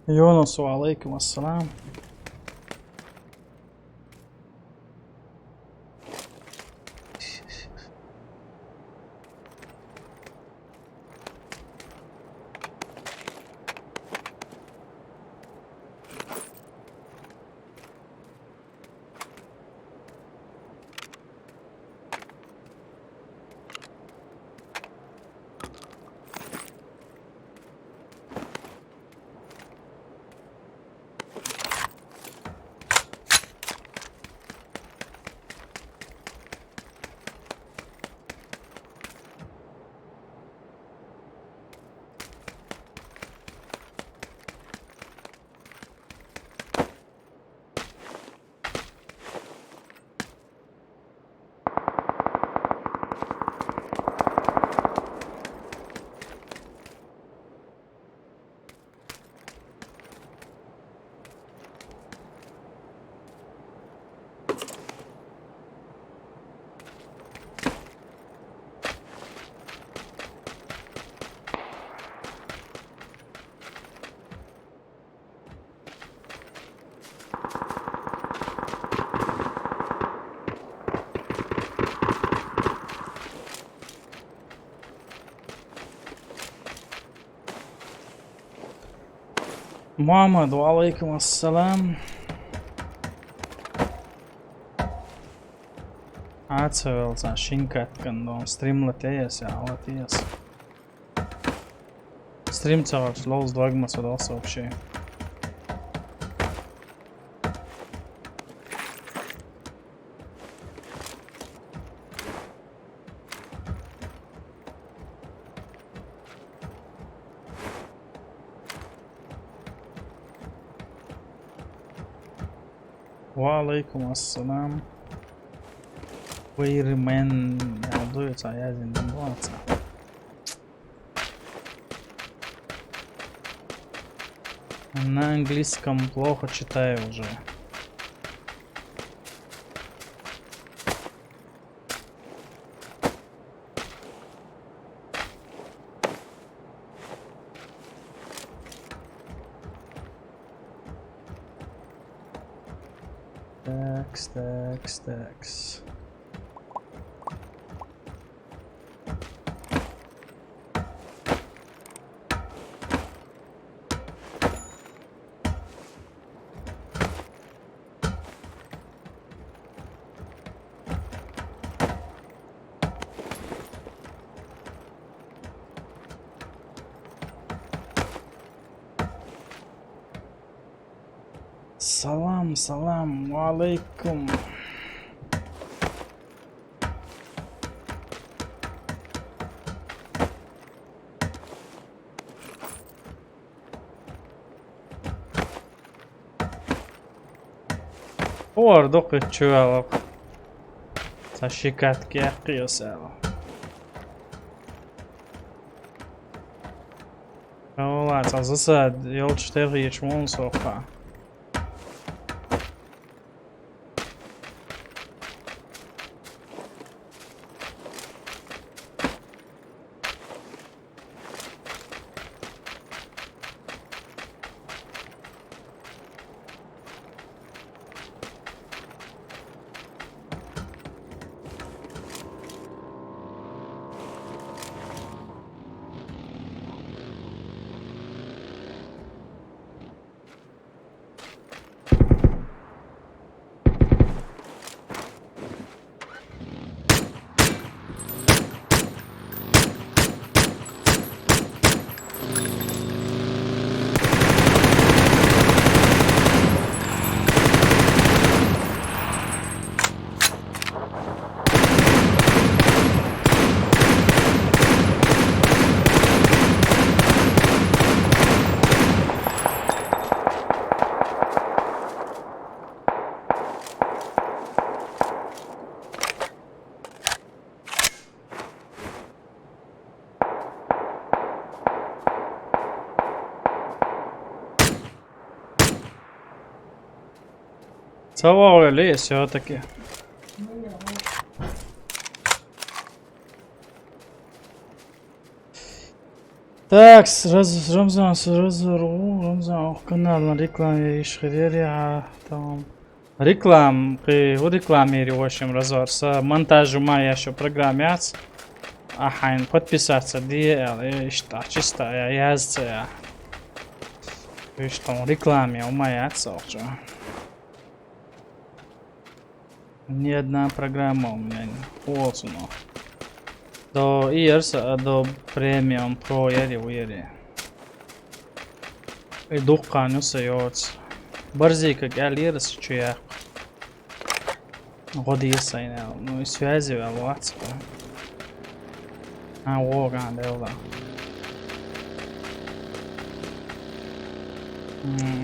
يونس وعليكم السلام. محمد وعليكم السلام. Atsevelcās šinkat, kad no streamlaties, jā, laties. Streamcovars, LOL's Dogmas var also вообще. وعليكم السلام. Where man радуется, а я занимался. На английском плохо читаю уже. Такс. Салам, алейкум. Ordok čuvēlāk. Sašikat kiekkiosēlā. Olēts, zasēd jauč terīču mūsokā. Savā lies jau takie. Так, Рамзан канал на рекламе Ишхирия. Там рекламируем, в общем, разор. С монтажем я еще программец. Ахайн, подписаться, что чисто я языца. Что рекламе у меня отсохчу. Ни одна программа у меня не ползуна. До Years, до премиум Pro уери. И духканю сойдется. Борзи как Years, что я. Годится и ну и связи валваться. А воган делда.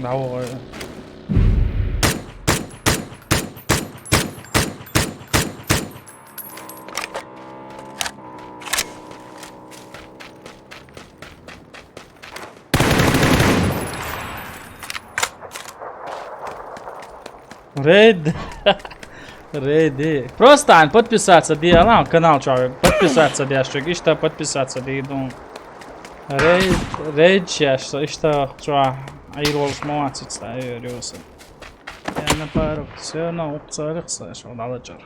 Да вот. Рейд. Рейди. Просто подписаться, на канал человек. Подписаться, что что подписаться, ну. Рейд, что айролс молодец, айрёс. Я на пару, все на опциях, что далечер.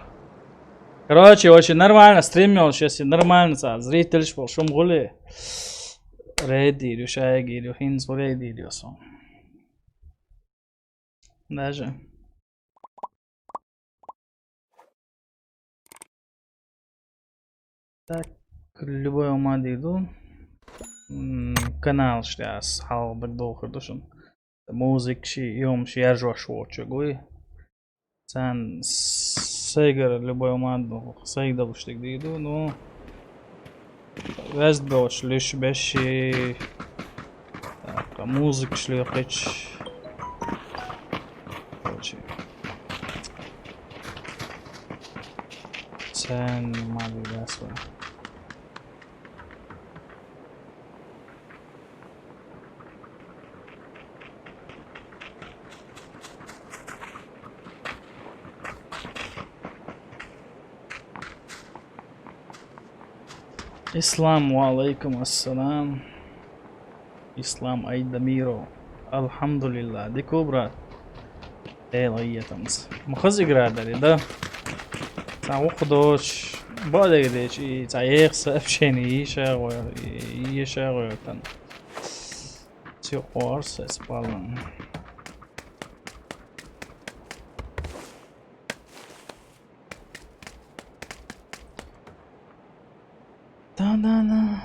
Короче, очень нормально, стримил сейчас и нормально, зритель шел, шум гули. Рейди, рюшайги, хинс, рейди, рюсом. Даже. Так, любой умады иду. Канал сейчас халбек долго душен. Музык ши, йом ши яржо швочу гуи. Sen сейгер любой умаду сейгда буштик диду, ну. Вест бош лиш беши. Так, музык шли хич. Короче. Sen маду дасва. Исламу алейкум ассалам. Ислам айдамиро. Алхамдулилlah. Дико, брат. Лайетамс. Махаз играть дали, да? Там уходош. Бадай дечь. И таех сообщение. И шагуя. Там. Все орсе спалан. Да.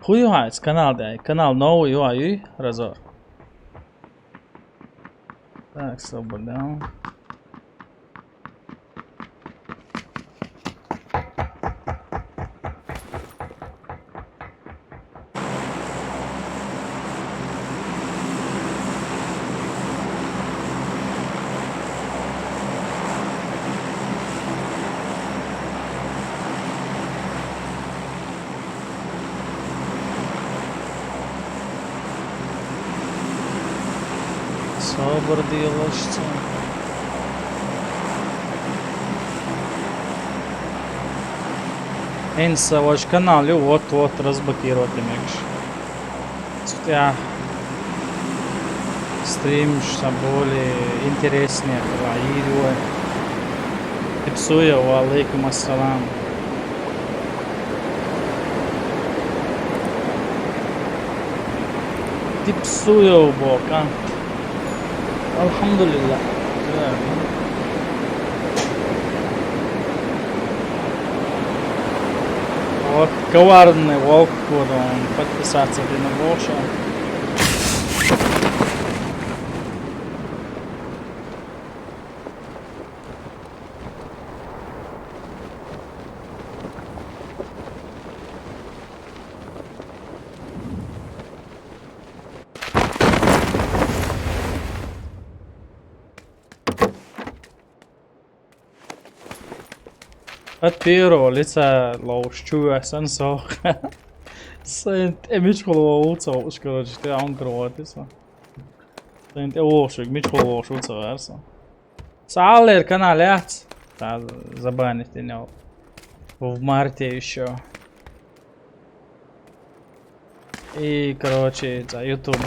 Хуйвайц канал дай. Канал новый юай разор. Так, свободно. Sabır diyorlaştı. Инса ваш канал вот разблокировать имеешь. Я стрим что более интереснее проигрываю. Типсую, алейкум ассалам. Типсую бока. Alhamdulillah. Вот коварный волк, он подписаться на Боша. От первого лица лоушчуя сенсор. Сент эмичхоло уцо, короче, ты он кроватиса. Сент ошик, мичхоло уцо верса. Салер каналят. Та забанить него. в марте еще. И, короче, за YouTube.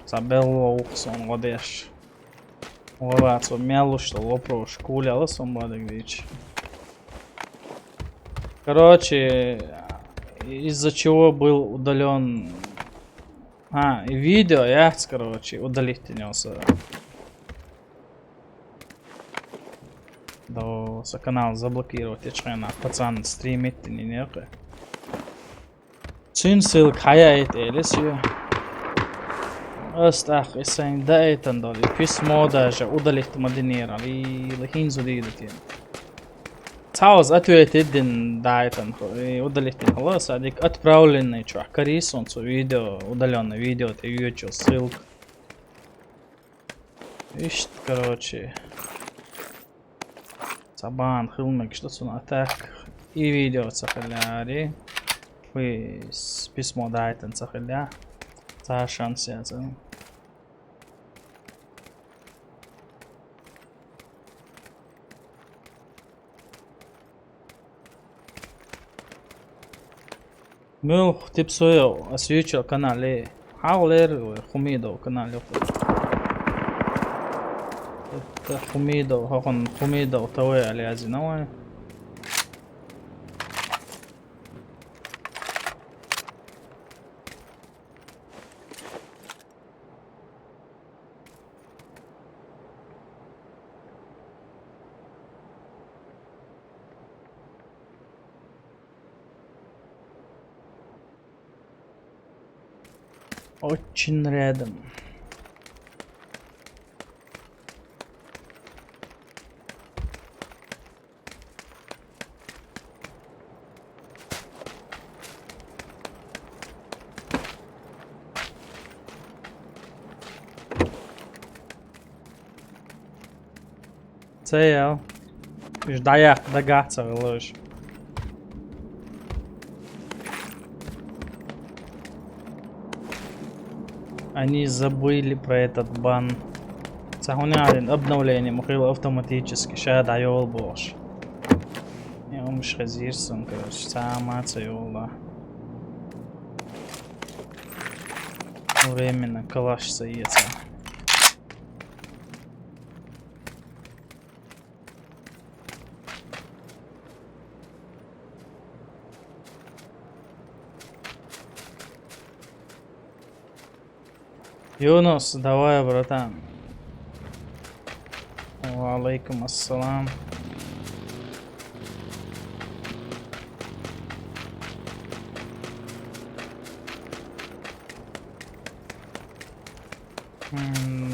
Забело уксон водешь. Ловаться мелу, что лопро шкуля, somebody говорит. Короче, из-за чего был удален... и видео я, короче, удалить тянется. Да, канал заблокировать, я чайна, пацан стримит, не нервы. Цинсил хаяет, элисью. Остах, исэн дайтан дали, письмо даже удалить модинировал, и лохинзу дидатин. Цауз ответит дайтан, и удалить халас, адик отправленный чувак, корисонцу видео, удаленное видео, ты видел ссылку. Ишь, короче. Сабан, хилмик, что сюда так. И видео цахаляри. Вы с письмо дайтан цахаля. За шанс я за. Мэл типсоё освещал канале. Хаулер хумидо канале. Это хумидо, хон хумидо таве алиази навай. Очень рядом. Цел. Ждая догаться, лучше. Они забыли про этот бан. Сахунялин обновление мухил автоматически. Шая даёл бош. Я умш хазирсон, короче. Сама цеёла. Временно калаш саеца. Юнус, давай, братан. Валейкум ассалам.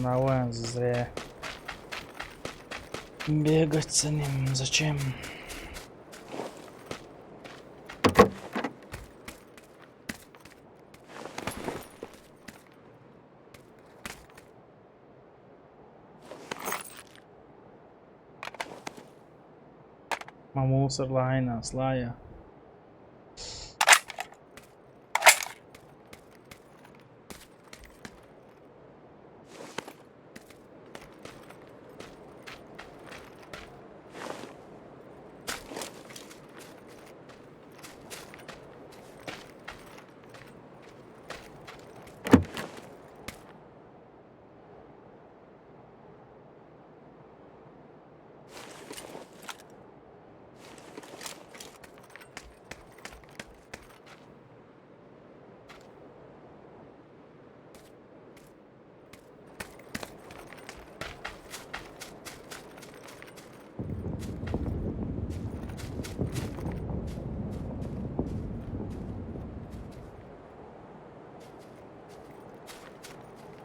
Давай, зря бегать за ним. Зачем? Мусор лайна, слая.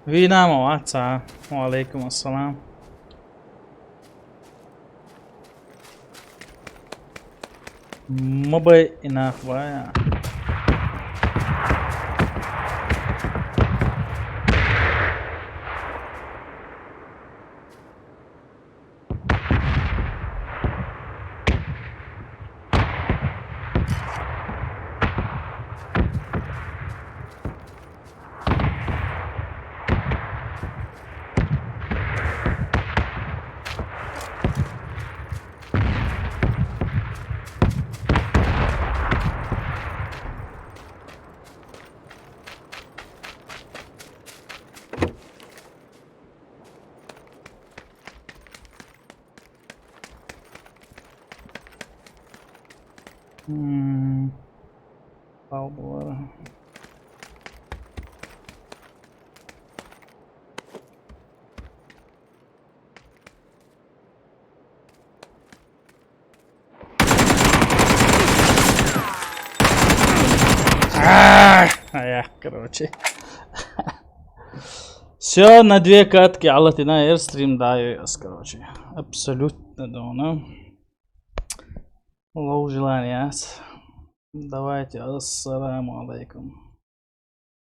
Винаму, отца. Валейкум ассалам. Мобай инахвая. Полбора. Короче. Все, на 2 катки, але на Airstream даю, короче. Абсолютно, да. Лоу желания. Давайте, ассаламу алейкум.